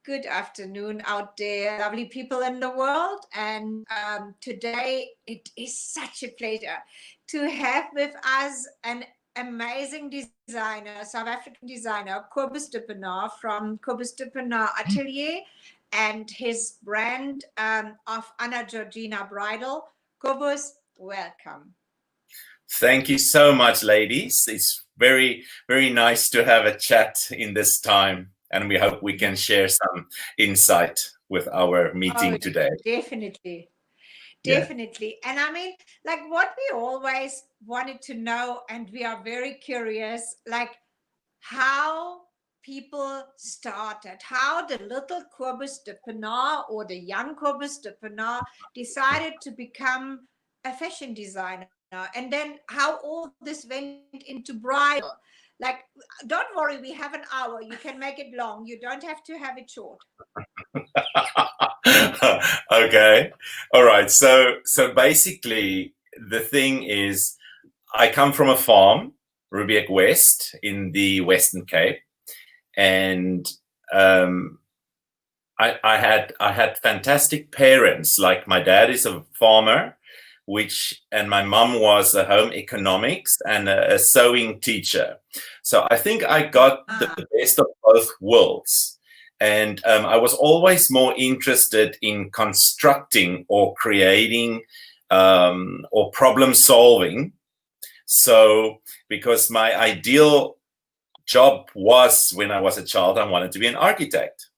Good afternoon out there, lovely people in the world. And today it is such a pleasure to have with us an amazing designer, South African designer, Kobus Dippenaar from Kobus Dippenaar Atelier and his brand of Georgina Bridal. Kobus, welcome. Thank you so much, ladies. It's very, very nice to have a chat in this time. And we hope we can share some insight with our meeting today. Definitely. Definitely. Yeah. And I mean, like what we always wanted to know, and we are very curious, like how people started, how the little Kobus Dippenaar or the young Kobus Dippenaar decided to become a fashion designer, and then how all this went into bridal. Like, don't worry, we have an hour. You can make it long. You don't have to have it short. Okay. All right. So basically, the thing is, I come from a farm, Riebeeck West, in the Western Cape, and I had fantastic parents. Like my dad is a farmer, and my mom was a home economics and a sewing teacher. So I think I got the best of both worlds. And I was always more interested in constructing or creating or problem solving. So because my ideal job was, when I was a child, I wanted to be an architect.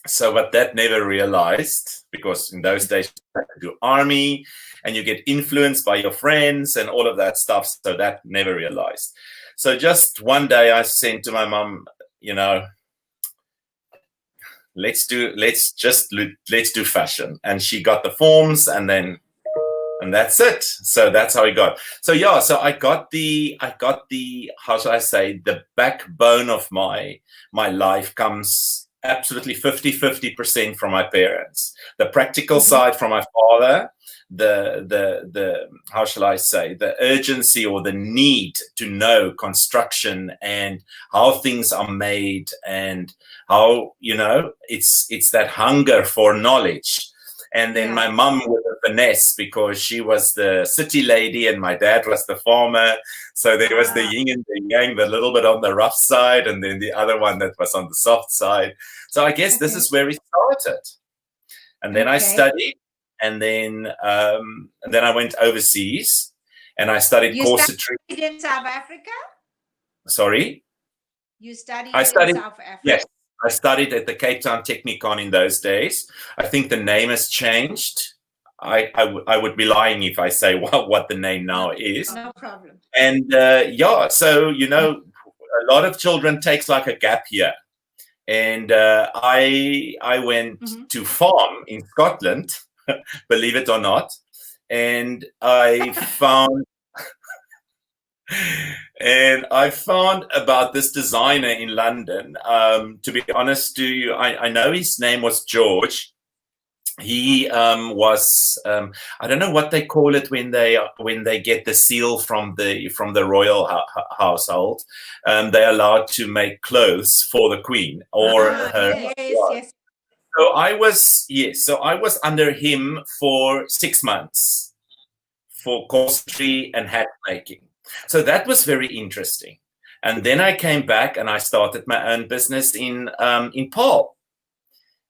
So, but that never realized, because in those days you had to do army and you get influenced by your friends and all of that stuff. So that never realized. So just one day I said to my mom, let's do fashion. And she got the forms, and that's it. So that's how I got. So yeah, so I got the how shall I say, the backbone of my life comes absolutely 50% from my parents. The practical side from my father, the how shall I say, the urgency or the need to know construction and how things are made, and how, it's that hunger for knowledge. And then my mum with a finesse, because she was the city lady and my dad was the farmer. So there was the yin and the yang, the little bit on the rough side, and then the other one that was on the soft side. So I guess this is where we started. And then I studied, and then I went overseas and I studied corsetry. You studied in South Africa? Sorry? You studied in South Africa? Yes. I studied at the Cape Town Technikon in those days. I think the name has changed. I would be lying if I say what the name now is. No problem. And so, a lot of children takes like a gap year. And I went to farm in Scotland, believe it or not. And I found... And I found about this designer in London. To be honest to you, I know his name was George. He was I don't know what they call it when they get the seal from the royal household. They're allowed to make clothes for the Queen or her. Yes. So I was under him for 6 months for corsetry and hat making. So that was very interesting. And then I came back and I started my own business in Paarl.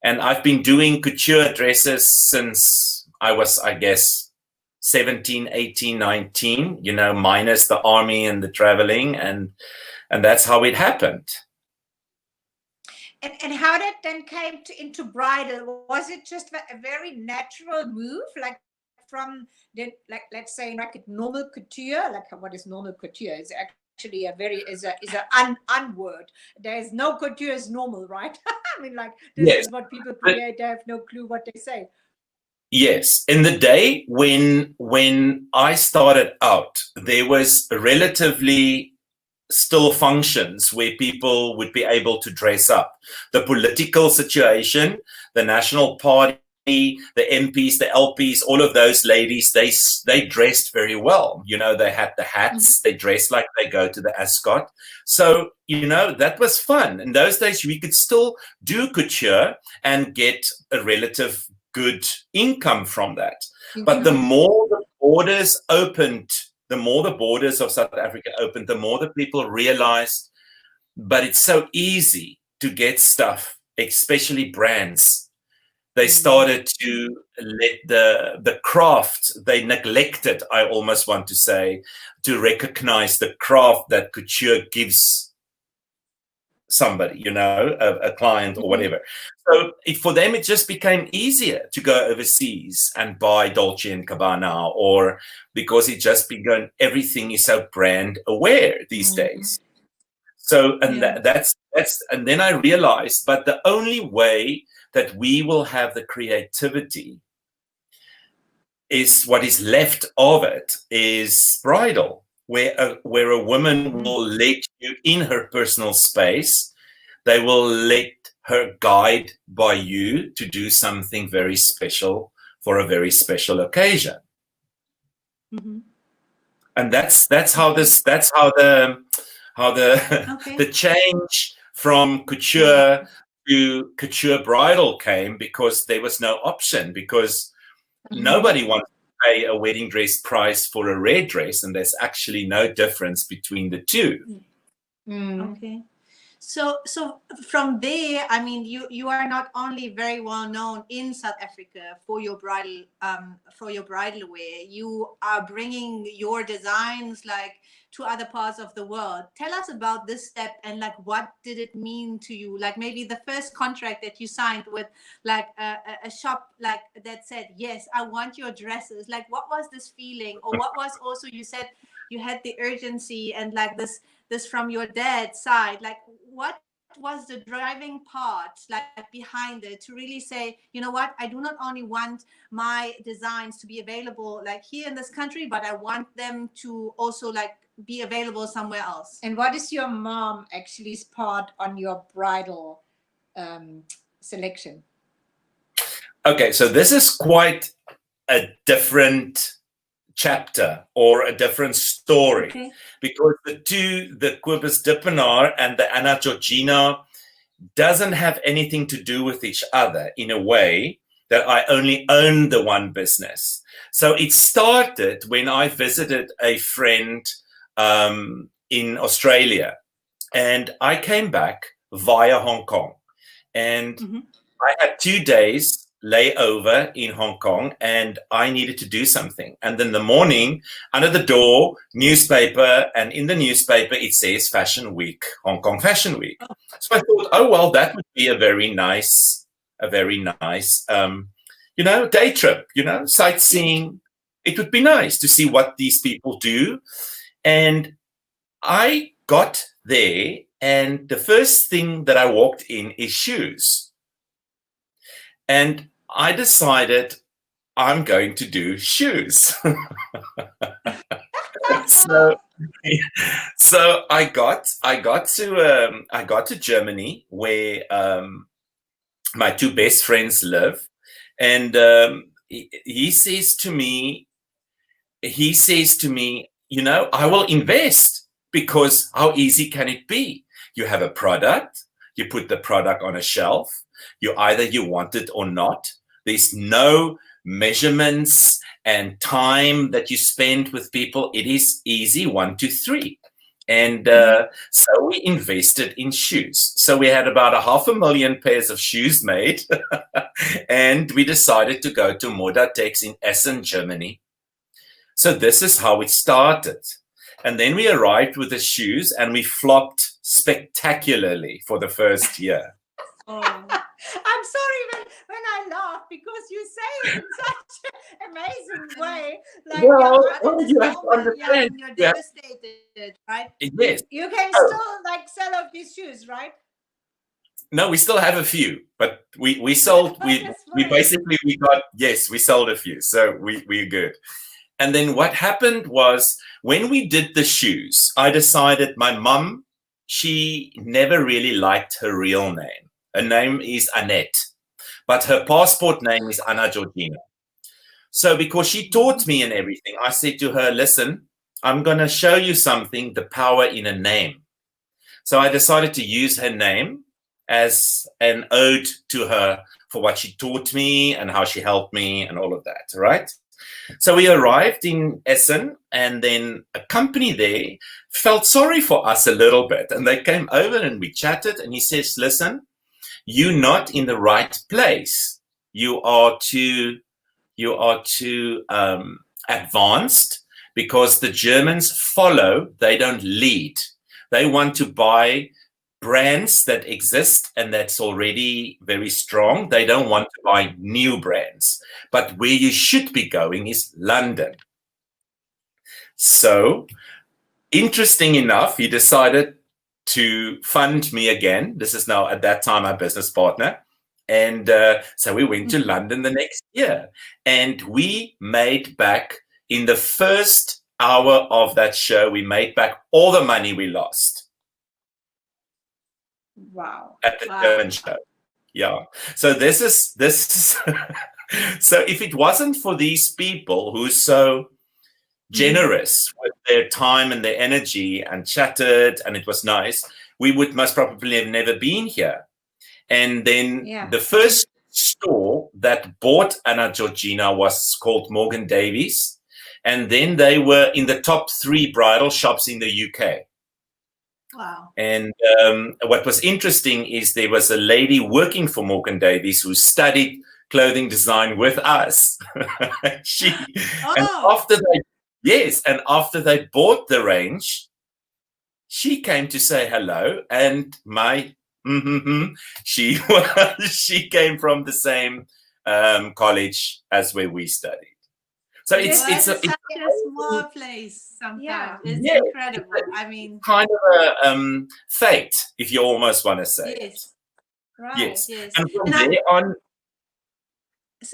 And I've been doing couture dresses since I was, I guess, 17, 18, 19, minus the army and the traveling. And that's how it happened. And how that then came into bridal? Was it just a very natural move, like from the, let's say, like normal couture? Like, what is normal couture? Is actually is an unword. There is no couture is normal, right? I mean, like, this is what people create. They have no clue what they say. Yes. In the day when I started out, there was relatively still functions where people would be able to dress up. The political situation, the National Party the MPs, the LPs, all of those ladies, they dressed very well. You know, they had the hats, they dressed like they go to the Ascot. So, you know, that was fun. In those days, we could still do couture and get a relative good income from that. But the more the borders opened, the more the borders of South Africa opened, the more the people realized, but it's so easy to get stuff, especially brands. They started to let the craft, they neglected, I almost want to say, to recognize the craft that couture gives somebody, you know, a client or whatever. So for them, it just became easier to go overseas and buy Dolce and Gabbana, or because it just began, everything is so brand aware these days. So, and that's, and then I realized, but the only way that we will have the creativity is what is left of it is bridal, where a woman will let you in her personal space. They will let her guide by you to do something very special for a very special occasion. And that's how the change from couture to couture bridal came, because there was no option, because nobody wanted to pay a wedding dress price for a red dress, and there's actually no difference between the two. Okay. So from there, I mean, you are not only very well known in South Africa for your bridal wear. You are bringing your designs like to other parts of the world. Tell us about this step, and like, what did it mean to you? Like maybe the first contract that you signed with like a shop like that said, yes, I want your dresses. Like, what was this feeling? Or what was also, you said you had the urgency and like this from your dad's side, like what was the driving part like behind it to really say, you know what, I do not only want my designs to be available like here in this country, but I want them to also like be available somewhere else? And what is your mom actually part on your bridal selection? Okay, so this is quite a different chapter or a different story, because the Kobus Dippenaar and the Georgina doesn't have anything to do with each other, in a way that I only own the one business. So it started when I visited a friend in Australia, and I came back via Hong Kong, and I had 2 days layover in Hong Kong, and I needed to do something. And then the morning, under the door, newspaper, and in the newspaper it says Fashion Week, Hong Kong Fashion Week. So I thought, oh well, that would be a very nice, you know, day trip, you know, sightseeing. It would be nice to see what these people do. And I got there, and the first thing that I walked in is shoes. And I decided I'm going to do shoes. so I got to Germany, where my 2 best friends live, and he says to me, you know, I will invest, because how easy can it be? You have a product, you put the product on a shelf, you want it or not. There's no measurements and time that you spend with people. It is easy, 1, 2, 3. And so we invested in shoes. So we had about 500,000 pairs of shoes made. And we decided to go to Modatex in Essen, Germany. So this is how it started. And then we arrived with the shoes, and we flopped spectacularly for the first year. I'm sorry when I laugh, because you say it in such an amazing way. Like, you have to understand. You're devastated, right? Yes. You can still like sell off these shoes, right? No, we still have a few, but we sold. we sold a few, so we're good. And then what happened was, when we did the shoes, I decided, my mum, she never really liked her real name. Her name is Annette, but her passport name is Anna Georgina. So because she taught me and everything, I said to her, listen, I'm going to show you something, the power in a name. So I decided to use her name as an ode to her for what she taught me and how she helped me and all of that, right? So we arrived in Essen, and then a company there felt sorry for us a little bit. And they came over and we chatted, and he says, listen, you're not in the right place. You are too advanced, because the Germans follow, they don't lead. They want to buy brands that exist and that's already very strong. They don't want to buy new brands. But where you should be going is London. So, interesting enough, he decided to fund me again. This is now, at that time, my business partner. And so we went to London the next year. And we made back, in the first hour of that show, we made back all the money we lost. Wow. At the German show. Yeah. So this is so if it wasn't for these people who are so generous with their time and their energy and chatted, and it was nice, we would most probably have never been here. And then the first store that bought Anna Georgina was called Morgan Davies. And then they were in the top 3 bridal shops in the UK. Wow. And what was interesting is there was a lady working for Morgan Davies who studied clothing design with us. And after they bought the range, she came to say hello, and she came from the same college as where we studied. So it's such a small place sometimes. Yeah. It's incredible. I mean, kind of a fate, if you almost want to say. Yes. Right. Yes. Yes. And from there on,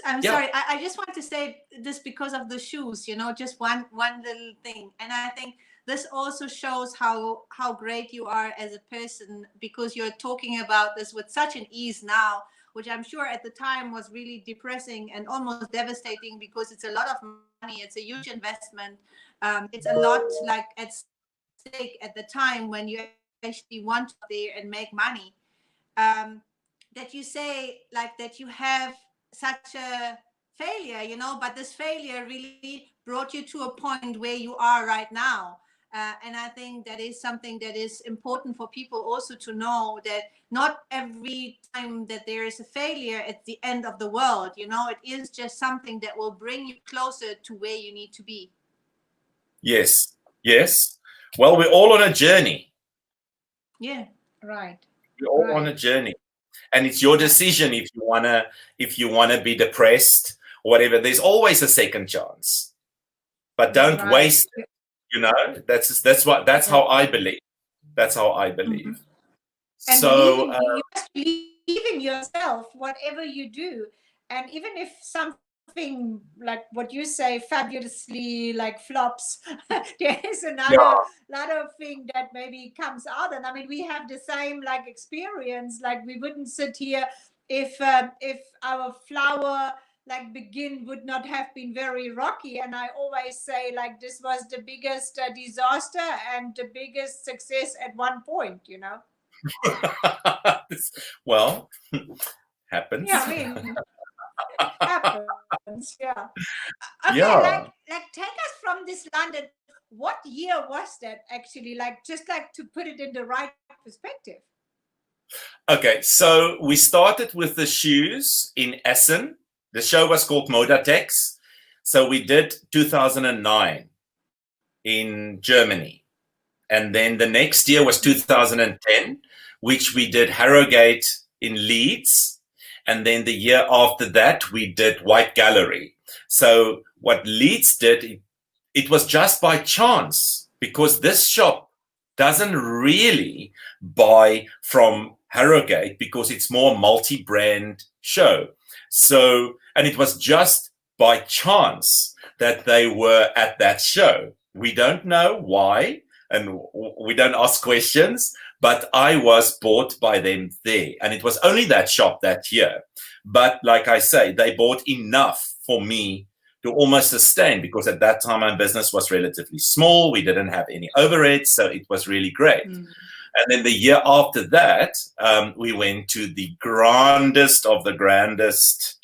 I'm sorry. I just want to say this because of the shoes, just one little thing. And I think this also shows how great you are as a person, because you're talking about this with such an ease now, which I'm sure at the time was really depressing and almost devastating, because it's a lot of money. It's a huge investment. It's a lot like at stake at the time when you actually want to be there and make money. That you say like that you have such a failure, but this failure really brought you to a point where you are right now. And I think that is something that is important for people also to know, that not every time that there is a failure at the end of the world, it is just something that will bring you closer to where you need to be. Yes. Well, we're all on a journey. Yeah. Right. We're all on a journey. And it's your decision if you wanna be depressed or whatever. There's always a second chance. But don't waste it. That's how I believe. That's how I believe. And so you must believe in yourself, whatever you do. And even if something like what you say fabulously like flops, there is another thing that maybe comes out. And I mean, we have the same like experience. Like we wouldn't sit here if our flower like begin would not have been very rocky. And I always say like this was the biggest disaster and the biggest success at one point, well, happens. Yeah, I mean, it happens. Yeah. Okay, Yeah. like take us from this London. What year was that actually? Like just like to put it in the right perspective. Okay, so we started with the shoes in Essen. The show was called Modatex. So we did 2009 in Germany. And then the next year was 2010, which we did Harrogate in Leeds. And then the year after that, we did White Gallery. So what Leeds did, it was just by chance, because this shop doesn't really buy from Harrogate because it's more multi-brand show. So, and it was just by chance that they were at that show. We don't know why, and we don't ask questions, but I was bought by them there. And it was only that shop that year. But like I say, they bought enough for me to almost sustain, because at that time my business was relatively small. We didn't have any overheads, so it was really great. And then the year after that, we went to the grandest of the grandest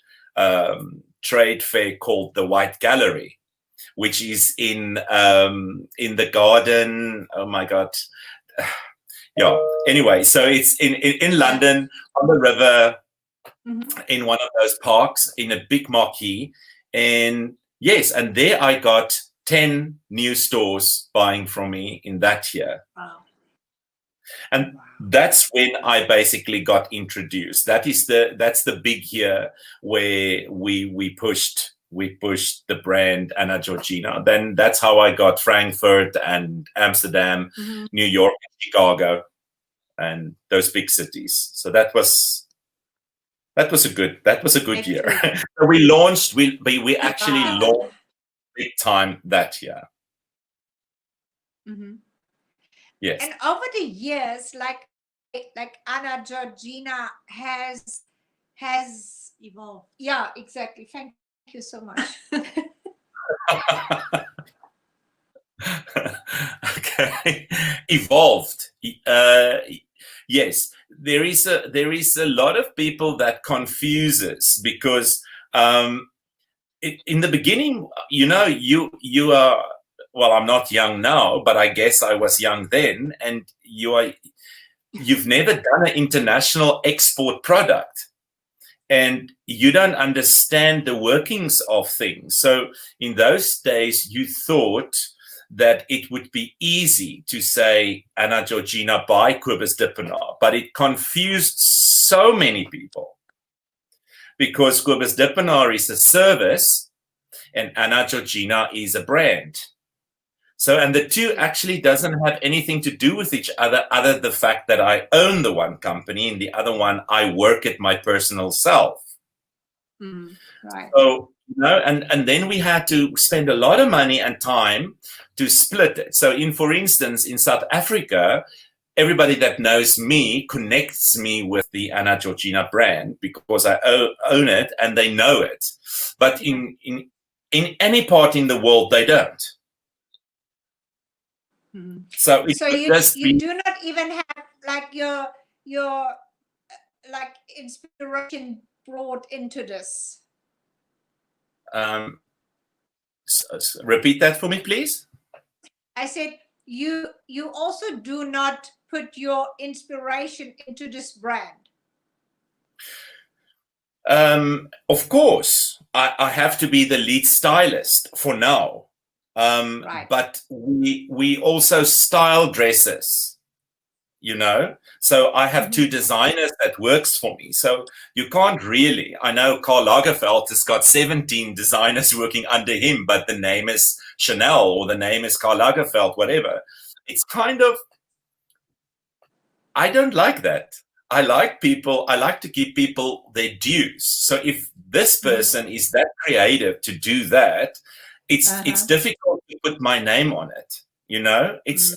trade fair called the White Gallery, which is in the garden. Oh my God. Yeah. Anyway, so it's in London on the river, in one of those parks, in a big marquee. And yes, and there I got 10 new stores buying from me in that year. Wow. And that's when I basically got introduced. That's the big year where we pushed the brand Anna Georgina. Then that's how I got Frankfurt and Amsterdam, New York, and Chicago, and those big cities. So that was a good year. So we launched. We actually launched big time that year. Yes. And over the years, like Anna Georgina has Evolved. Yeah, exactly. Thank you so much. Okay. Evolved. Yes, there is a lot of people that confuses, because in the beginning, you are, well, I'm not young now, but I guess I was young then, and you've never done an international export product, and you don't understand the workings of things. So in those days, you thought that it would be easy to say Anna Georgina by Kobus Dippenaar, but it confused so many people, because Kobus Dippenaar is a service and Anna Georgina is a brand. So, and the two actually doesn't have anything to do with each other the fact that I own the one company and the other one I work at my personal self. Right. So, and then we had to spend a lot of money and time to split it. So for instance, in South Africa, everybody that knows me connects me with the Anna Georgina brand because I own it and they know it. But in any part in the world, they don't. So you do not even have like your like inspiration brought into this. Repeat that for me, please. I said you also do not put your inspiration into this brand. Of course, I have to be the lead stylist for now. Right. But we also style dresses, so I have two designers that works for me. So you can't really, I know Karl Lagerfeld has got 17 designers working under him, but the name is Chanel or the name is Karl Lagerfeld, whatever. It's kind of, I don't like that. I like to give people their dues. So if this person is that creative to do that, it's difficult to put my name on it. It's,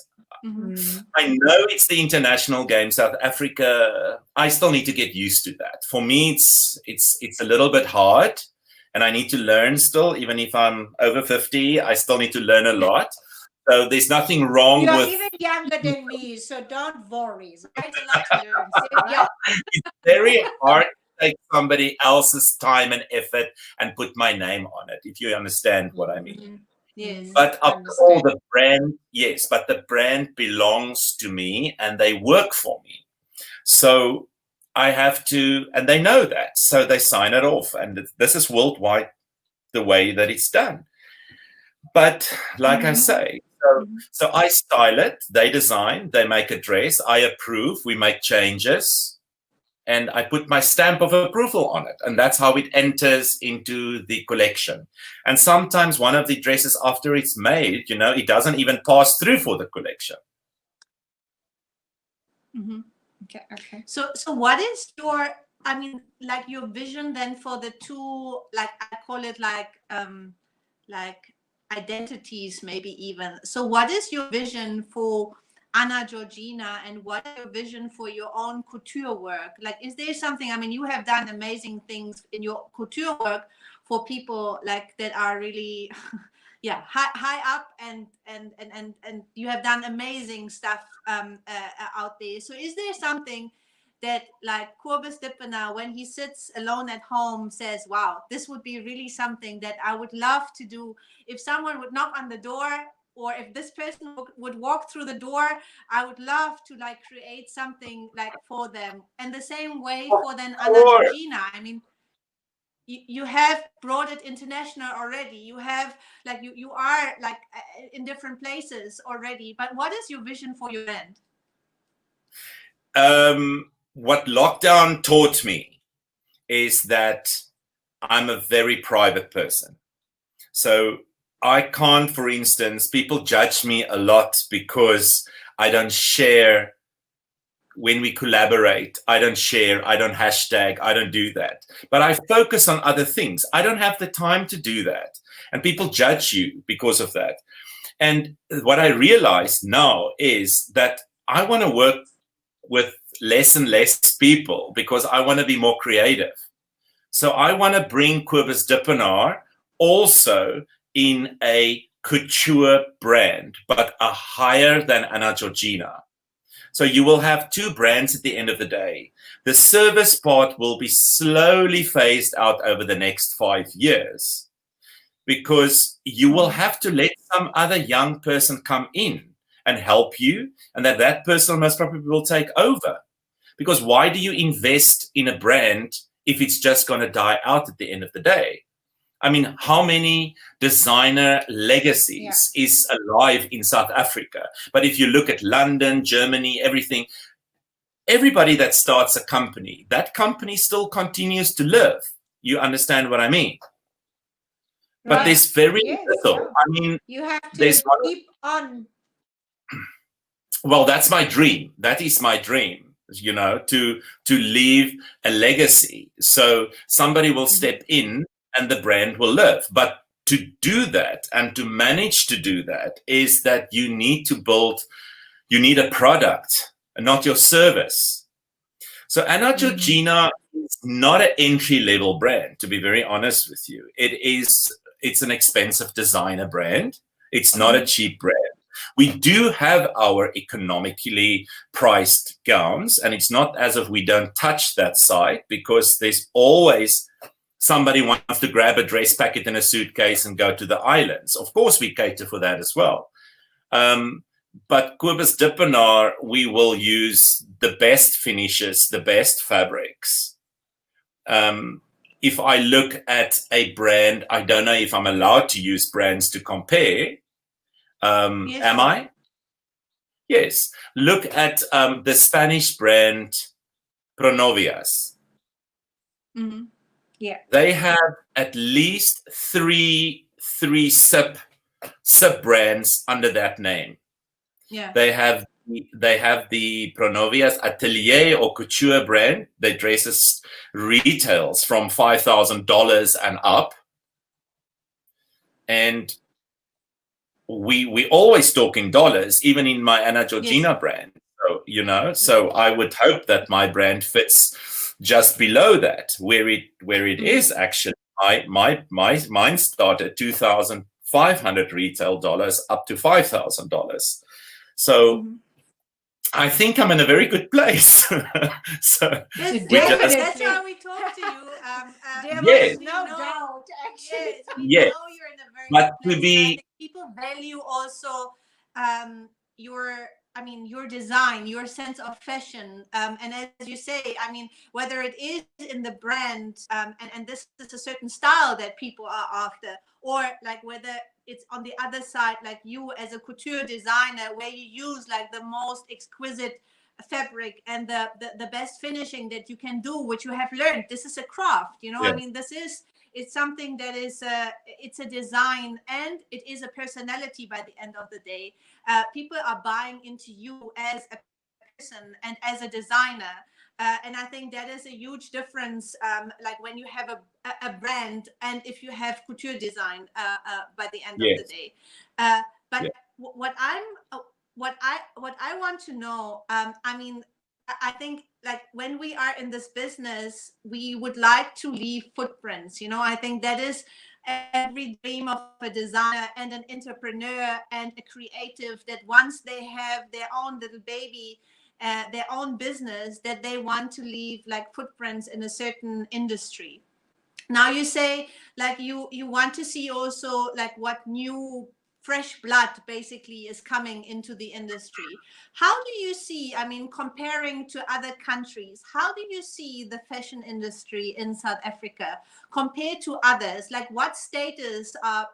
I know it's the international game, South Africa. I still need to get used to that. For me, it's a little bit hard, and I need to learn still. Even if I'm over 50, I still need to learn a lot. So there's nothing wrong You're with. even younger than me, so don't worry. There's a lot to learn. So, it's very hard to take somebody else's time and effort and put my name on it, if you understand what I mean. Yes. But after all, the brand belongs to me and they work for me. So I have to, and they know that. So they sign it off. And this is worldwide the way that it's done. But like I say, so I style it, they design, they make a dress, I approve, we make changes, and I put my stamp of approval on it. And that's how it enters into the collection. And sometimes one of the dresses after it's made, it doesn't even pass through for the collection. Okay. So what is your, your vision then for the two, I call it like identities, maybe even. So what is your vision for Anna Georgina, and what is your vision for your own couture work? Like, is there something, I mean, you have done amazing things in your couture work for people like that are really yeah, high up, and you have done amazing stuff out there. So is there something that like Kobus Dippenaar, when he sits alone at home, says, wow, this would be really something that I would love to do? If someone would knock on the door, or if this person would walk through the door, I would love to like create something like for them. And the same way for then Anna Georgina. I mean, you have brought it international already. You have like you are like in different places already. But what is your vision for your brand? What lockdown taught me is that I'm a very private person. So I can't, for instance, people judge me a lot because I don't share when we collaborate. I don't share, I don't hashtag, I don't do that. But I focus on other things. I don't have the time to do that. And people judge you because of that. And what I realize now is that I want to work with less and less people because I want to be more creative. So I want to bring Kobus Dippenaar also in a couture brand, but a higher than Anna Georgina. So you will have two brands at the end of the day. The service part will be slowly phased out over the next 5 years because you will have to let some other young person come in and help you, and that person most probably will take over. Because why do you invest in a brand if it's just going to die out at the end of the day? I mean, how many designer legacies is alive in South Africa? But if you look at London, Germany, everything, everybody that starts a company, that company still continues to live. You understand what I mean? But there's very little. I mean, you have to keep on. Well, that's my dream. That is my dream, you know, to leave a legacy. So somebody will step in and the brand will live. But to do that and to manage to do that is that you need a product and not your service. So Anna Georgina is not an entry-level brand, to be very honest with you. It's an expensive designer brand. It's not a cheap brand. We do have our economically priced gowns, and it's not as if we don't touch that side because there's always somebody wants to grab a dress packet in a suitcase and go to the islands. Of course, we cater for that as well. But Kobus Dippenaar, we will use the best finishes, the best fabrics. If I look at a brand, I don't know if I'm allowed to use brands to compare. Yes, am I? Yes. Look at the Spanish brand Pronovias. Yeah. They have at least three sub brands under that name. Yeah. They have the Pronovias Atelier or couture brand. Their dresses retails from $5,000 and up. And we always talk in dollars, even in my Anna Georgina brand. So, you know, so I would hope that my brand fits just below that, where it is actually. Mine started at $2,500 retail dollars up to $5,000. So I think I'm in a very good place. So that's why we talk to you. Yes. No doubt, actually. Yes, we Yes. know you're in a very But good to place. be People value also your design, your sense of fashion, and as you say, I mean, whether it is in the brand, and this is a certain style that people are after, or like whether it's on the other side, like you as a couture designer, where you use like the most exquisite fabric and the best finishing that you can do, which you have learned. This is a craft, you know. I mean, it's something that is it's a design and it is a personality by the end of the day. People are buying into you as a person and as a designer. And I think that is a huge difference, like when you have a brand and if you have couture design by the end of the day. But what I'm what I want to know, I mean, I think like when we are in this business, we would like to leave footprints. You know, I think that is every dream of a designer and an entrepreneur and a creative, that once they have their own little baby, their own business, that they want to leave like footprints in a certain industry. Now you say like you want to see also like what new fresh blood basically is coming into the industry. How do you see, I mean, comparing to other countries, how do you see the fashion industry in South Africa compared to others? Like what status are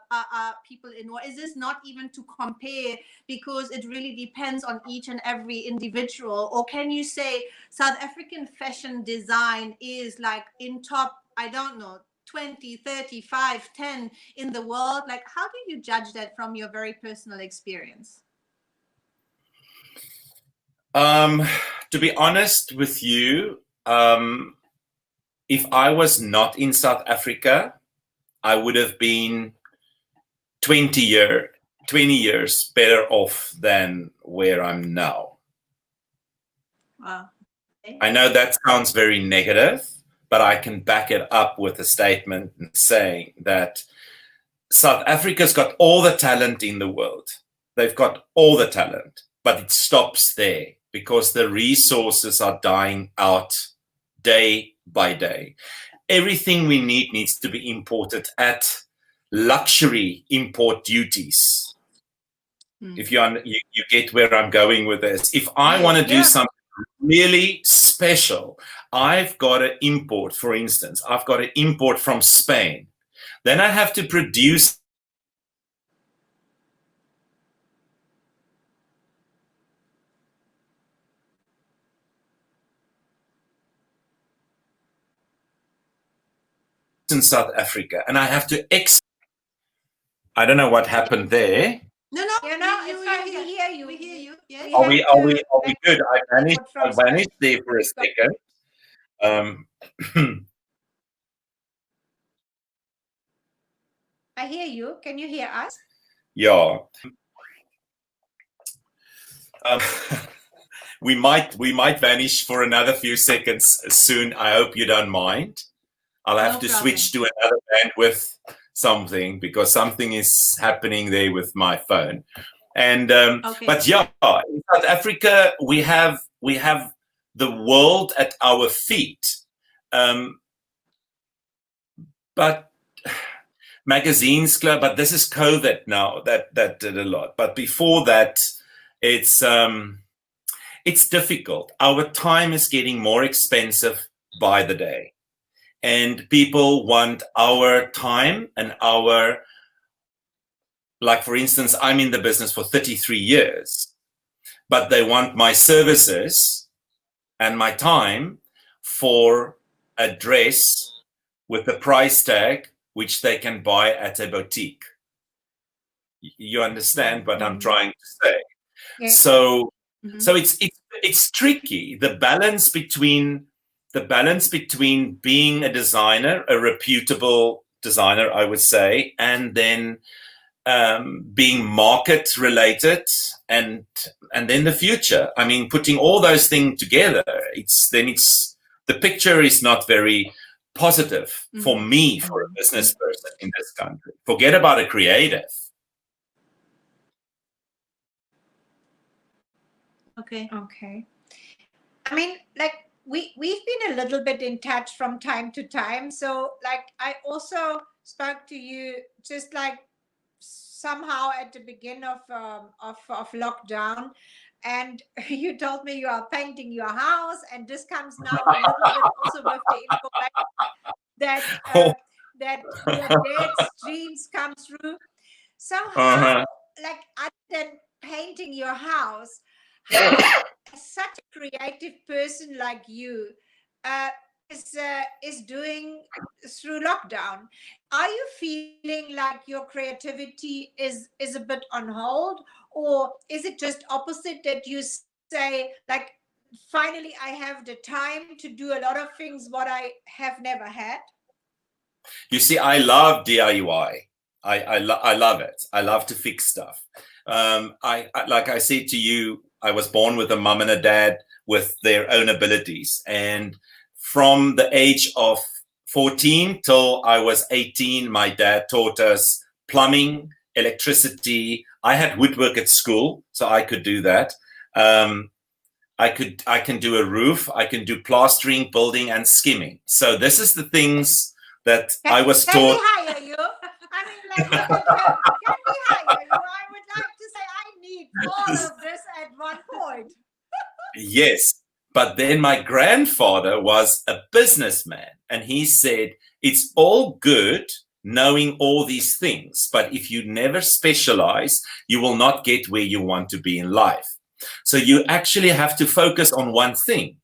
people in, or is this not even to compare because it really depends on each and every individual? Or can you say South African fashion design is like in top, I don't know, 20, 35, 10 in the world? Like, how do you judge that from your very personal experience? To be honest with you, if I was not in South Africa, I would have been 20 years better off than where I'm now. Wow. Okay. I know that sounds very negative, but I can back it up with a statement saying that South Africa's got all the talent in the world. They've got all the talent, but it stops there because the resources are dying out day by day. Everything we need needs to be imported at luxury import duties. If you get where I'm going with this. If I want to do something really special, I've got to import, for instance, I've got to import from Spain. Then I have to produce in South Africa, and I have to I don't know what happened there. No, You know, we hear you. We hear you. Yes. Are we good? I vanished there for a second. I hear you. Can you hear us? Yeah. We might vanish for another few seconds soon. I hope you don't mind. I'll have to switch to another bandwidth something because something is happening there with my phone. And but yeah, in South Africa we have the world at our feet. But magazines, but this is COVID now that did a lot. But before that, it's difficult. Our time is getting more expensive by the day. And people want our time and like for instance, I'm in the business for 33 years, but they want my services and my time for a dress with a price tag, which they can buy at a boutique. You understand what I'm trying to say? Yeah. So it's tricky. The balance between being a designer, a reputable designer, I would say, and then being market related, and then the future. I mean, putting all those things together, the picture is not very positive for me, for a business person in this country. Forget about a creative. Okay. I mean, like we've been a little bit in touch from time to time. So like I also spoke to you just like somehow at the beginning of lockdown, and you told me you are painting your house, and this comes now a little bit also with the information that your dad's dreams come true. So how, like other than painting your house, how such a creative person like you is doing through lockdown? Are you feeling like your creativity is a bit on hold, or is it just opposite that you say like finally I have the time to do a lot of things what I have never had? You see, I love DIY. I love it. I love to fix stuff. Like I said to you, I was born with a mum and a dad with their own abilities. And from the age of 14 till I was 18, my dad taught us plumbing, electricity. I had woodwork at school, so I could do that. I can do a roof, I can do plastering, building, and skimming. So this is the things that I was can taught. we hire you? I mean, like, can we hire you? I would like to say I need all of this at one point. Yes. But then my grandfather was a businessman, and he said, it's all good knowing all these things, but if you never specialize, you will not get where you want to be in life. So you actually have to focus on one thing.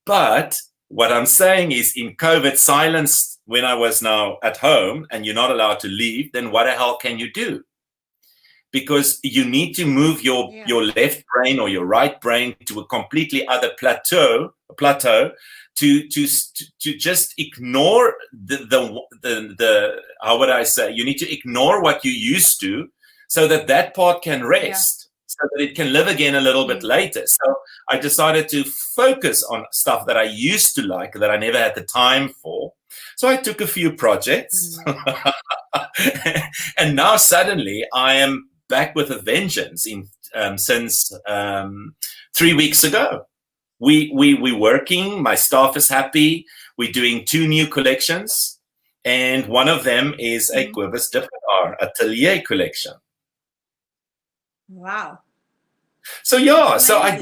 But what I'm saying is, in COVID silence, when I was now at home and you're not allowed to leave, then what the hell can you do? Because you need to move your left brain or your right brain to a completely other plateau to just ignore the how would I say, you need to ignore what you used to so that part can rest, so that it can live again a little bit later. So I decided to focus on stuff that I used to like, that I never had the time for. So I took a few projects and now suddenly I am back with a vengeance since 3 weeks ago. We're working, my staff is happy, we're doing 2 new collections, and one of them is a Kobus Dippenaar Atelier collection. Wow. So I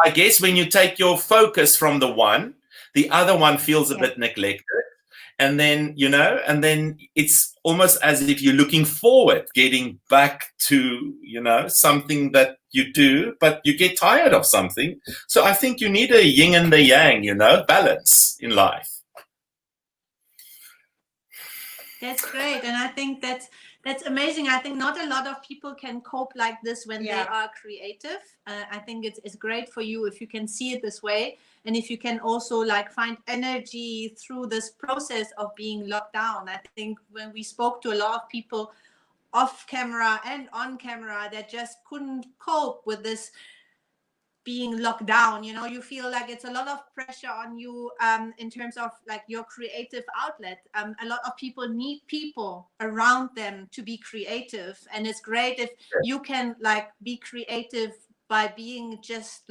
guess when you take your focus from the one, the other one feels a bit neglected. And then, it's almost as if you're looking forward, getting back to, something that you do, but you get tired of something. So I think you need a yin and the yang, balance in life. That's great. And I think that's amazing. I think not a lot of people can cope like this when they are creative. I think it's great for you if you can see it this way. And if you can also find energy through this process of being locked down. I think when we spoke to a lot of people off camera and on camera that just couldn't cope with this being locked down, you feel like it's a lot of pressure on you in terms of your creative outlet. A lot of people need people around them to be creative, and it's great if you can be creative by being just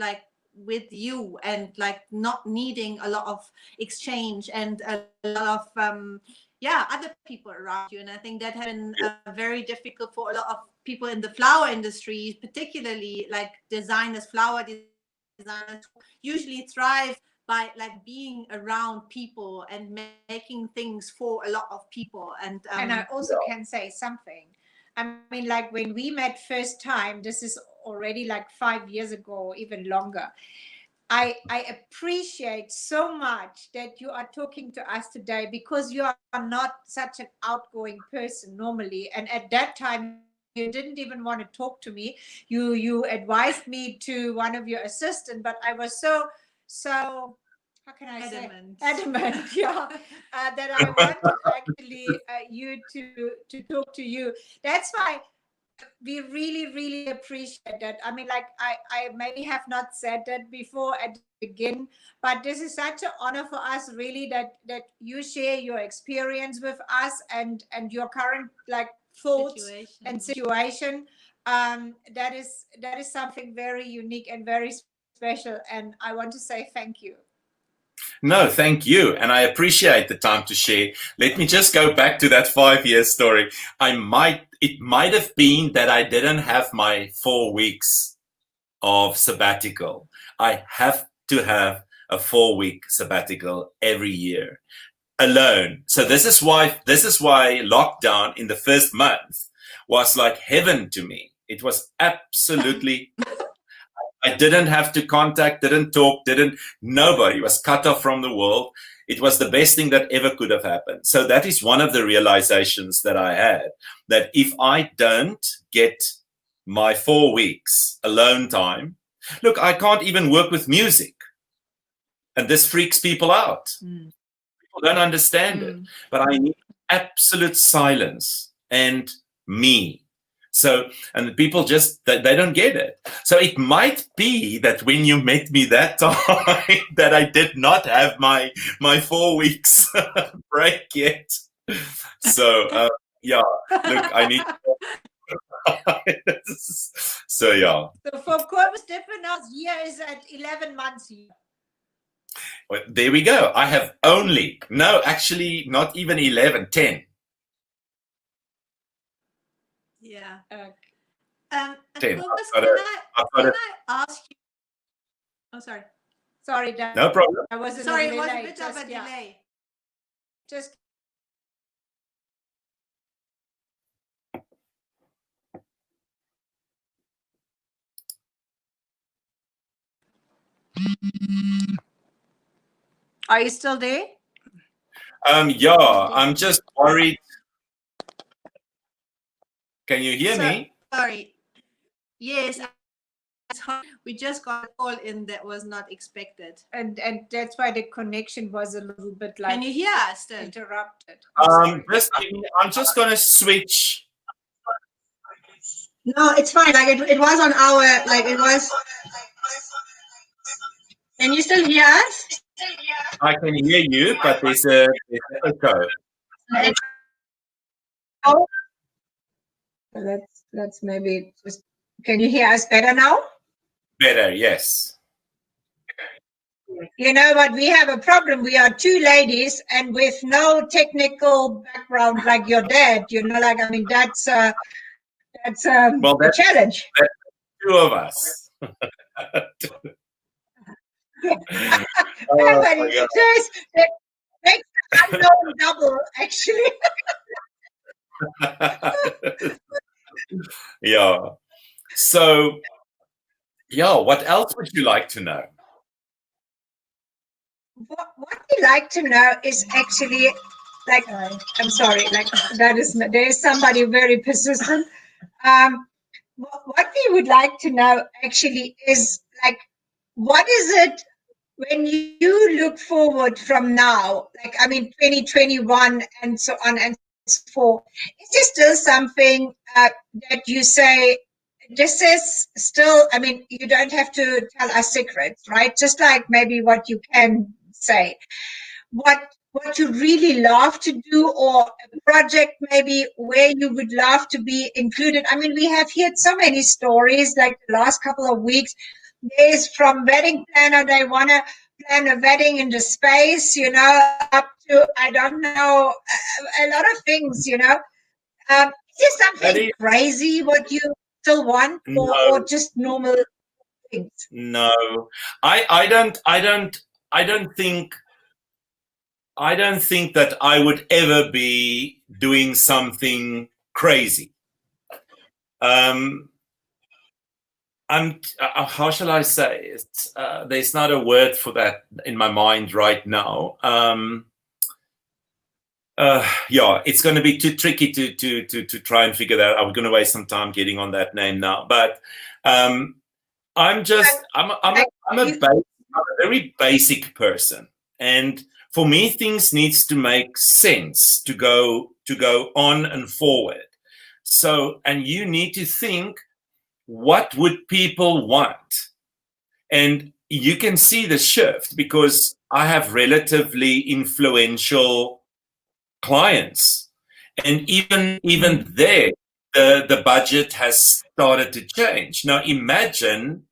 with you and not needing a lot of exchange and a lot of other people around you. And I think that has been very difficult for a lot of people in the flower industry, particularly designers, flower designers usually thrive by being around people and making things for a lot of people. And I also can say something. I mean, when we met first time, this is already 5 years ago, even longer. I appreciate so much that you are talking to us today, because you are not such an outgoing person normally. And at that time, you didn't even want to talk to me. You advised me to one of your assistants, but I was so how can I say adamant, that I wanted actually you to talk to you. That's why we really, really appreciate that. I mean, I maybe have not said that before at the beginning, but this is such an honor for us, really, that you share your experience with us and your current thoughts and situation. That is something very unique and very special, and I want to say thank you. No, thank you. And I appreciate the time to share. Let me just go back to that 5-year story. It might have been that I didn't have my 4 weeks of sabbatical. I have to have a 4-week sabbatical every year alone. So this is why lockdown in the first month was like heaven to me. It was absolutely I didn't have to contact, didn't talk, nobody was cut off from the world. It was the best thing that ever could have happened. So that is one of the realizations that I had, that if I don't get my 4 weeks alone time, look, I can't even work with music. And this freaks people out. People don't understand it. But I need absolute silence and me. So, and the people just, they don't get it. So it might be that when you met me that time, that I did not have my 4 weeks break yet. So, yeah, look, I need so yeah. So for Kobus Dippenaar's year is at 11 months here. Well, there we go. I have only, no, actually not even 11, 10. Yeah. Okay. And 10. Kobus, I've got can it. I ask you? Oh, sorry. Sorry, Dan. No problem. I was Sorry, it delay. was a bit of Just, a yeah. delay. Just Are you still there? Yeah, I'm just worried. Can you hear me? Sorry. Yes, we just got a call in that was not expected. And that's why the connection was a little bit like Can you hear us still? interrupted. I'm just gonna switch. No, it's fine. Like it was on our, like it was. Can you still hear us? I can hear you, but there's an echo. Oh, let's maybe just. Can you hear us better now? Better, yes. You know what? We have a problem. We are two ladies, and with no technical background like your dad. You know, like I mean, that's a challenge. That's 2 of us. Everybody, that makes the unknown double, actually. Yeah. So, yeah, what else would you like to know? What we like to know is actually, like, I'm sorry, like there's somebody very persistent. What we would like to know actually is like, what is it when you look forward from now, like, I mean, 2021 and so on and so forth, is there still something that you say, this is still, I mean, you don't have to tell us secrets, right? Just like maybe what you can say. What you really love to do, or a project maybe where you would love to be included. I mean, we have heard so many stories like the last couple of weeks. There's from wedding planner, they want to plan a wedding in the space, you know, up to, I don't know, a lot of things, you know. Is there something crazy what you still want, or just normal things? No, I don't think that I would ever be doing something crazy. How shall I say it? There's not a word for that in my mind right now. Yeah, it's going to be too tricky to try and figure that out. I'm going to waste some time getting on that name now. But I'm a very basic person, and for me, things needs to make sense to go on and forward. So, and you need to think, what would people want? And you can see the shift because I have relatively influential clients, and even there, the budget has started to change. Now, imagine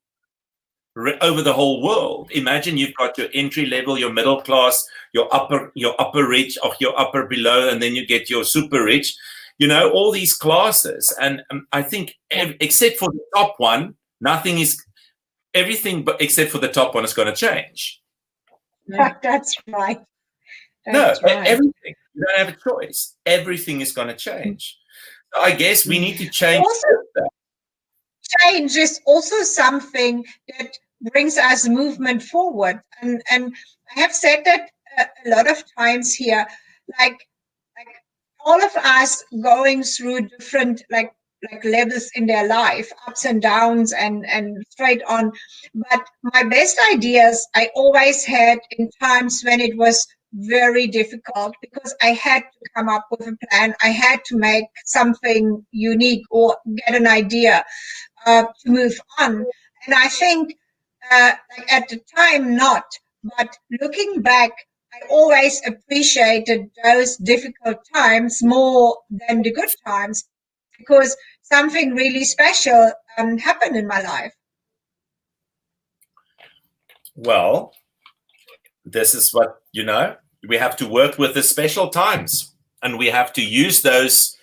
over the whole world. Imagine you've got your entry level, your middle class, your upper rich, or your upper below, and then you get your super rich. You know, all these classes, and I think except for the top one, everything but except for the top one is going to change. That's right. Everything. You don't have a choice. Everything is going to change. So I guess we need to change. Also, change is also something that brings us movement forward. And I have said that a lot of times here, like all of us going through different like levels in their life, ups and downs and straight on. But my best ideas I always had in times when it was very difficult because I had to come up with a plan. I had to make something unique or get an idea to move on. And I think like at the time, not. But looking back, I always appreciated those difficult times more than the good times because something really special happened in my life. Well, this is what, we have to work with the special times, and we have to use those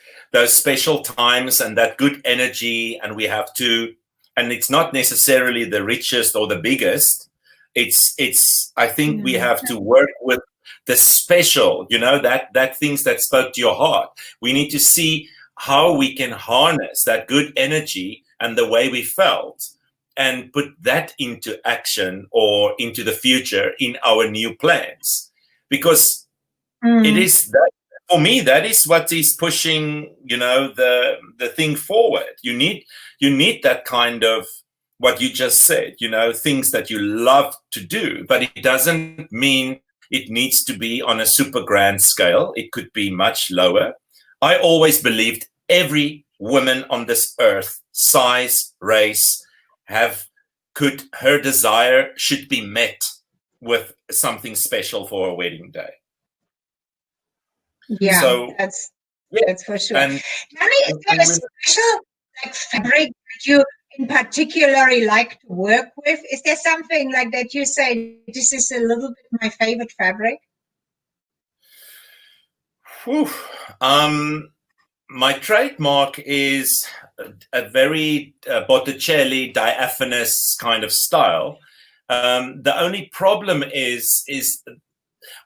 special times and that good energy, and we have to, and it's not necessarily the richest or the biggest. It's I think we have to work with the special, that things that spoke to your heart. We need to see how we can harness that good energy and the way we felt and put that into action or into the future in our new plans. Because it is that, for me, that is what is pushing, the thing forward. You need that kind of, what you just said, things that you love to do, but it doesn't mean it needs to be on a super grand scale. It could be much lower. I always believed every woman on this earth, size, race, her desire should be met with something special for a wedding day. Yeah, so that's for sure. And Nanny, is there a special fabric that you in particular like to work with? Is there something like that you say, this is a little bit my favorite fabric? My trademark is a very Botticelli diaphanous kind of style. The only problem is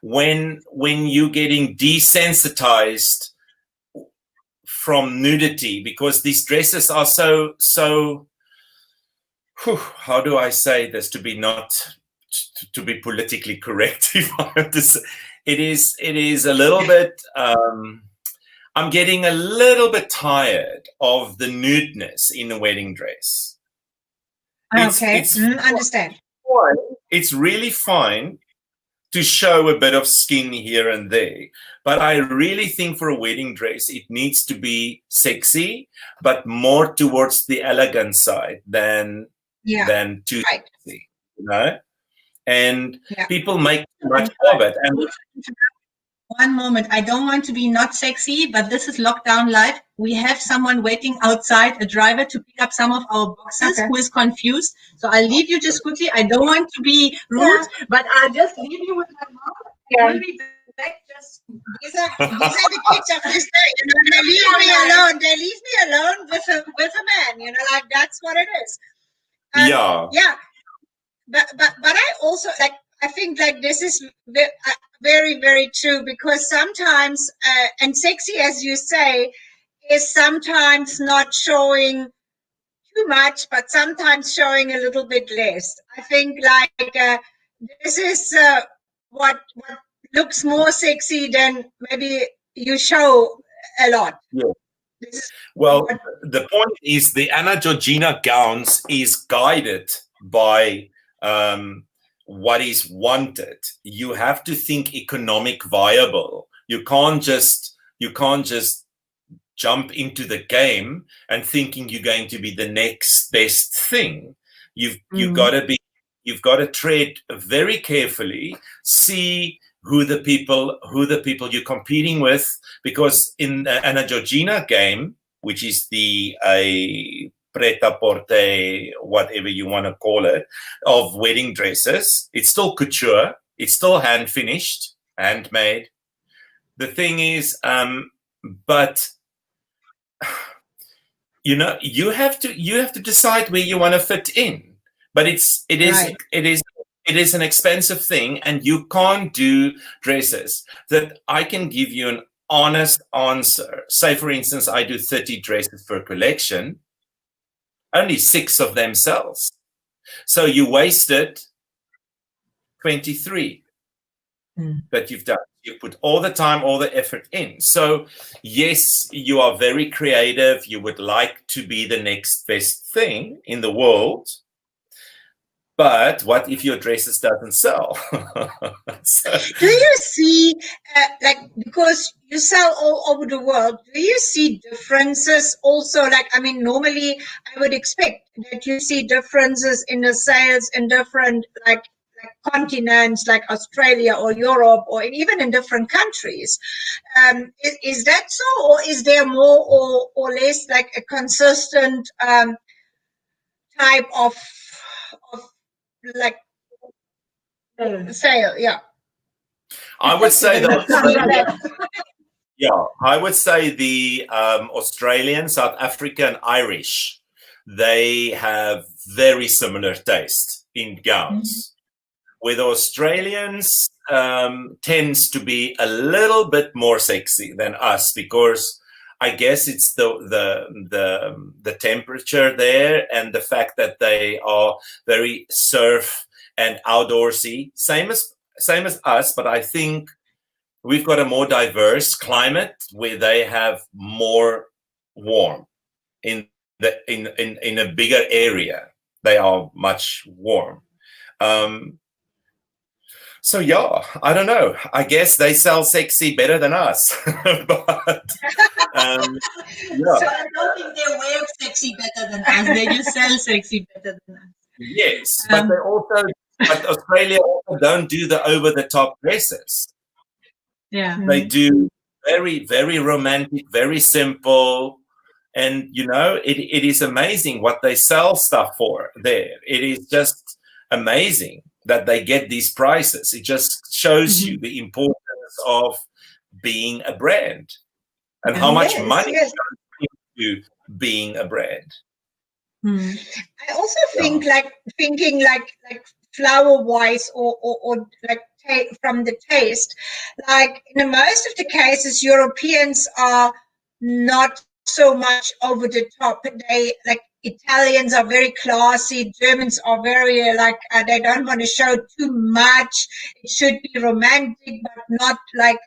when you're getting desensitized from nudity, because these dresses are so how do I say this to be politically correct? If I have to say, it is a little bit. I'm getting a little bit tired of the nudeness in a wedding dress. Understand. It's really fine to show a bit of skin here and there, but I really think for a wedding dress, it needs to be sexy, but more towards the elegant side than too sexy, And people make too much of it. And one moment, I don't want to be not sexy, but this is lockdown live. We have someone waiting outside, a driver, to pick up some of our boxes who is confused. So I'll leave you just quickly. I don't want to be rude, but I'll just leave you with my mom. We'll be back. These are the kids of this day. They leave me alone. They leave me alone with a man. Like that's what it is. Yeah. But I also I think this is very, very true, because sometimes and sexy, as you say, is sometimes not showing too much, but sometimes showing a little bit less. I think this is what looks more sexy than maybe you show a lot. Yeah. Well, the point is the Anna Georgina gowns is guided by what is wanted. You have to think economic viable. You can't just jump into the game and thinking you're going to be the next best thing. You've got to tread very carefully, see who the people you're competing with, because in the Anna Georgina game, which is the pret-a-porter, whatever you want to call it, of wedding dresses, it's still couture, it's still hand finished, handmade. The thing is, but you have to decide where you want to fit in. But it is an expensive thing, and you can't do dresses that I can give you an honest answer. Say, for instance, I do 30 dresses per collection. Only 6 of them sells. So you wasted 23 that you've done. You put all the time, all the effort in. So yes, you are very creative. You would like to be the next best thing in the world. But what if your dresses doesn't sell? So, Do you see, like, because you sell all over the world, do you see differences also? Like, I mean, normally I would expect that you see differences in the sales in different, like continents, like Australia or Europe, or even in different countries. Is that so, or is there more or less like a consistent type of like sale? Yeah. I would say that Australia. yeah, I would say the Australian, South African, Irish, they have very similar taste in gowns. With Australians, tends to be a little bit more sexy than us because I guess it's the temperature there and the fact that they are very surf and outdoorsy, same as us. But I think we've got a more diverse climate where they have more warm in a bigger area. They are much warm. So yeah, I don't know. I guess they sell sexy better than us. But yeah. So I don't think they wear sexy better than us. They just sell sexy better than us. Yes, but but Australia also don't do the over the top dresses. Yeah. They do very, very romantic, very simple. And it is amazing what they sell stuff for there. It is just amazing that they get these prices. It just shows you the importance of being a brand and how much money goes into being a brand. I also think thinking like flower wise or like from the taste, like in most of the cases, Europeans are not so much over the top. They like Italians are very classy. Germans are very they don't want to show too much. It should be romantic, but not like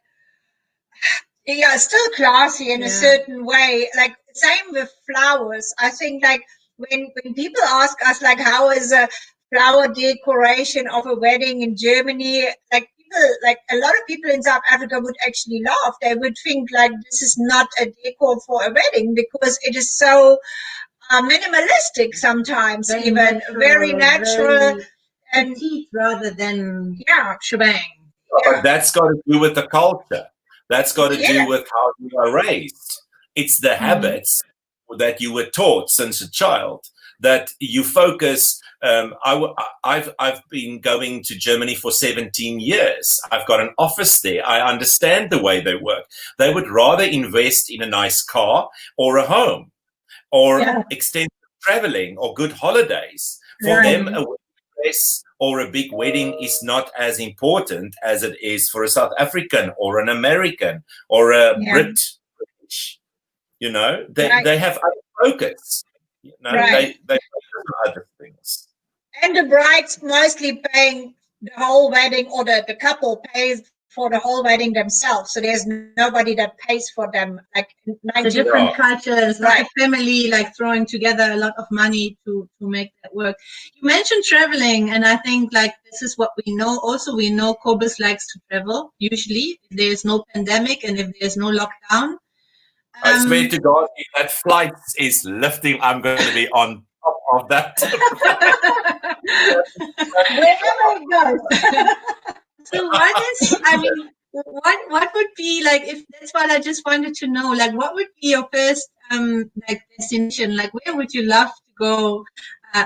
still classy in a certain way. Like same with flowers. I think like when people ask us like how is a flower decoration of a wedding in Germany, like people, like a lot of people in South Africa would actually laugh. They would think like this is not a decor for a wedding because it is so minimalistic sometimes, very natural very and petite rather than shebang. But that's got to do with the culture. That's got to do with how you are raised. It's the habits that you were taught since a child that you focus. I've been going to Germany for 17 years. I've got an office there. I understand the way they work. They would rather invest in a nice car or a home or extensive traveling or good holidays. For them, a dress or a big wedding is not as important as it is for a South African or an American or a British. They have other focus. They focus on other things. And the bride's mostly paying the whole wedding, or the couple pays for the whole wedding themselves. So there's nobody that pays for them. Like the different cultures, like a family, like throwing together a lot of money to make that work. You mentioned traveling, and I think like this is what we know. Also, we know Kobus likes to travel. Usually, if there's no pandemic and if there's no lockdown. I swear to God, if that flight is lifting, I'm going to be on top of that. Wherever it goes. So what would be like, if that's what I just wanted to know, like what would be your first like destination? Like where would you love to go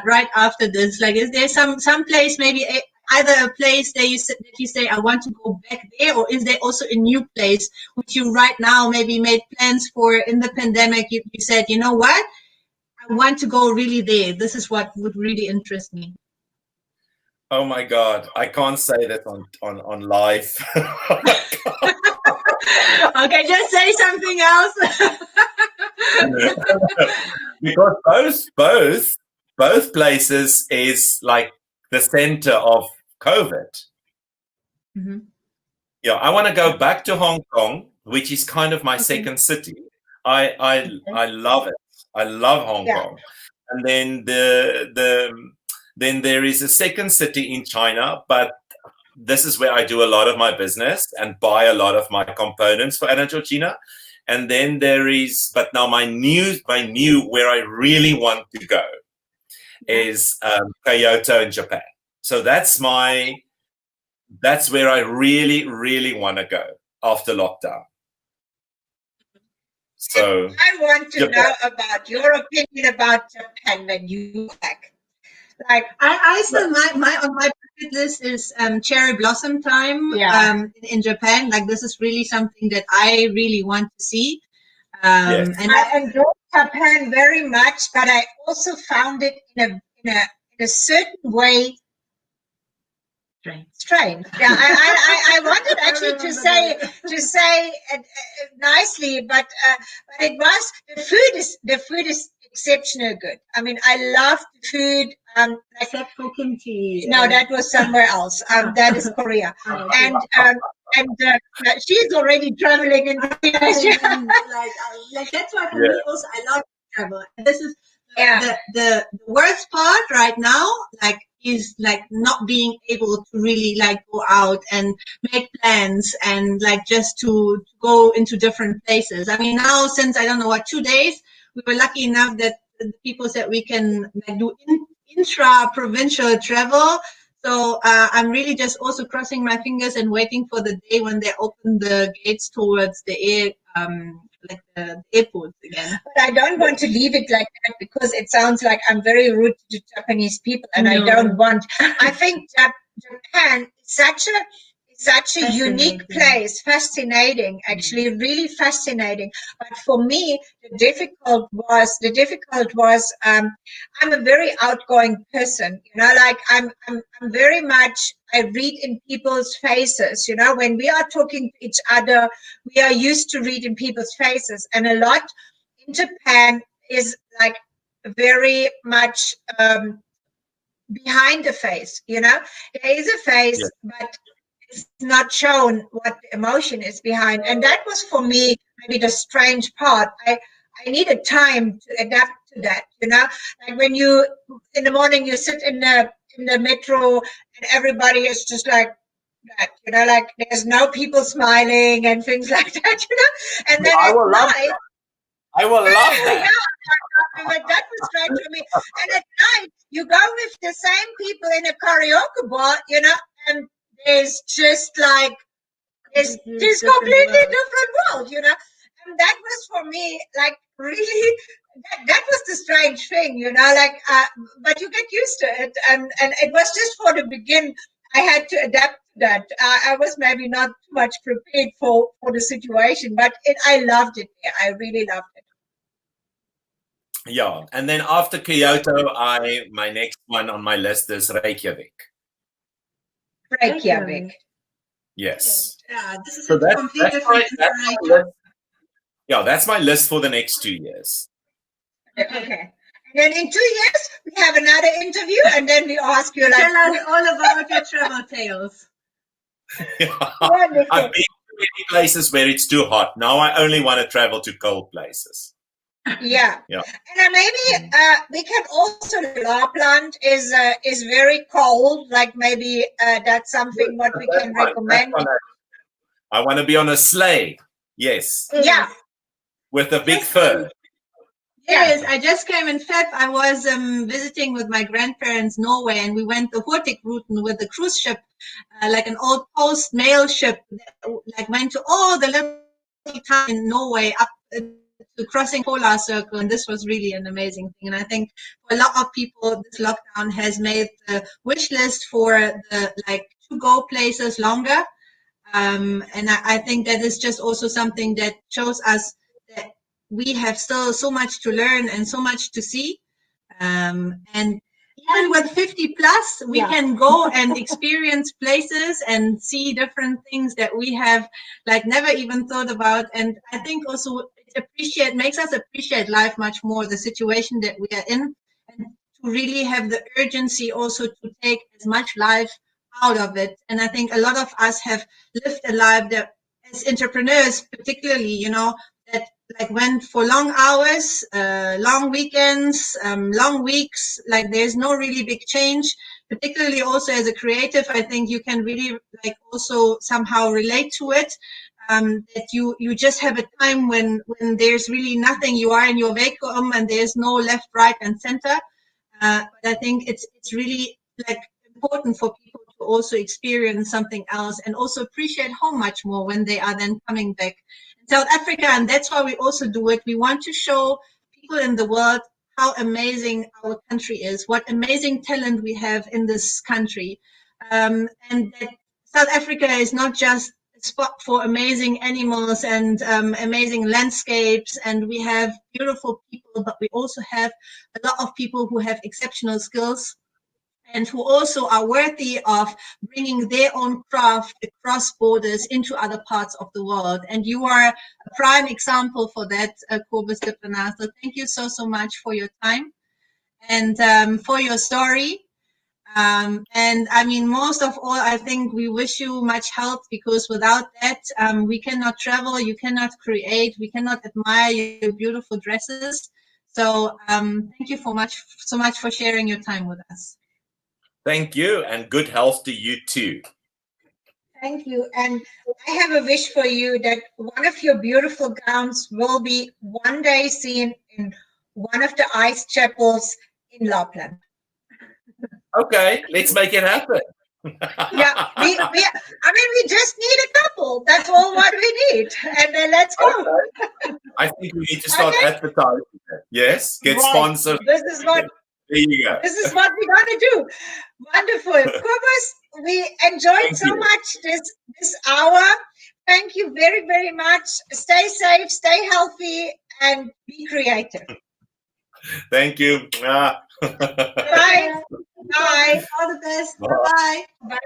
right after this? Like is there some place, maybe either a place that you say I want to go back there, or is there also a new place which you right now maybe made plans for in the pandemic? You said, you know what, I want to go really there. This is what would really interest me. Oh my God, I can't say that on live. Okay, just say something else. Because both places is like the center of COVID. Mm-hmm. Yeah, I want to go back to Hong Kong, which is kind of my second city. I love it. I love Hong Kong. And then Then there is a second city in China, but this is where I do a lot of my business and buy a lot of my components for Anna Georgina. And then there is, but now my new where I really want to go is Kyoto in Japan. So that's where I really, really want to go after lockdown. So I want to know about your opinion about Japan when you go back. Like I still my on my bucket list is cherry blossom time in Japan. Like this is really something that I really want to see. Yes. And I enjoyed Japan very much, but I also found it in a certain way strange. Yeah, I wanted actually to say nicely, but it was the food is exceptional good. I mean, I love the food. Except for kimchi. No, that was somewhere else. That is Korea, and she's already traveling in Asia. Like that's why for me also I love travel. And this is the worst part right now. Like is like not being able to really like go out and make plans and like just to go into different places. I mean, now since I don't know what 2 days, we were lucky enough that the people said we can like do intra-provincial travel. So I'm really just also crossing my fingers and waiting for the day when they open the gates towards the airports again. But I don't want to leave it like that because it sounds like I'm very rude to Japanese people, and I don't want. I think Japan is such a unique place, fascinating, actually, really fascinating. But for me, the difficult was I'm a very outgoing person, like I'm very much, I read in people's faces, when we are talking to each other, we are used to read in people's faces, and a lot in Japan is like very much behind the face, there is a face, but it's not shown what the emotion is behind. And that was for me maybe the strange part. I needed time to adapt to that, like when you in the morning you sit in the metro and everybody is just like that, like there's no people smiling and things like that, and then I will love that. But that was strange for me. And at night you go with the same people in a karaoke bar, and there's just like it's completely different world, and that was for me like really that was the strange thing, like but you get used to it, and it was just for the begin. I had to adapt to that. I was maybe not too much prepared for the situation, but I loved it there. I really loved it. Yeah, and then after Kyoto, my next one on my list is Reykjavik. Reykjavik. Yes. Yeah, this is so a completely different inspiration. Yeah, that's my list for the next 2 years. Okay. And then in 2 years, we have another interview, and then we ask you like, tell us all about your travel tales. Wonderful. I've been to many places where it's too hot. Now I only want to travel to cold places. Yeah. And maybe we can also, Lapland is very cold. Like maybe that's something what we can recommend. I want to be on a sleigh. Yes. Yeah. With a big fur. Yes, I just came in Feb. I was visiting with my grandparents Norway, and we went the Hurtig route with the cruise ship, like an old post mail ship that like went to all the little towns in Norway up to crossing polar circle, and this was really an amazing thing. And I think for a lot of people, this lockdown has made the wish list for the like to go places longer. And I think that is just also something that shows us that we have still so much to learn and so much to see. And even with 50 plus, we can go and experience places and see different things that we have like never even thought about. And I think also makes us appreciate life much more, the situation that we are in, and to really have the urgency also to take as much life out of it. And I think a lot of us have lived a life that as entrepreneurs, particularly, that like went for long hours, long weekends, long weeks. Like there's no really big change. Particularly also as a creative, I think you can really like also somehow relate to it. That you just have a time when there's really nothing. You are in your vacuum and there's no left, right, and center. But I think it's really like important for people to also experience something else and also appreciate home much more when they are then coming back in South Africa. And that's why we also do it. We want to show people in the world how amazing our country is, what amazing talent we have in this country, and that South Africa is not just a spot for amazing animals and amazing landscapes, and we have beautiful people, but we also have a lot of people who have exceptional skills and who also are worthy of bringing their own craft across borders into other parts of the world. And you are a prime example for that, Kobus Dippenaar. So thank you so much for your time and for your story. And I mean, most of all, I think we wish you much health, because without that, we cannot travel, you cannot create, we cannot admire your beautiful dresses. So thank you so much for sharing your time with us. Thank you, and good health to you too. Thank you. And I have a wish for you that one of your beautiful gowns will be one day seen in one of the ice chapels in Lapland. Okay, let's make it happen. Yeah, I mean, we just need a couple. That's all what we need. And then let's go. Okay. I think we need to start advertising it. Yes, get sponsors. This is what there you go. This is what we're gonna do. Wonderful. Kobus, we enjoyed so much this hour. Thank you very, very much. Stay safe, stay healthy, and be creative. Thank you. Bye. Bye. All the best. Bye. Bye.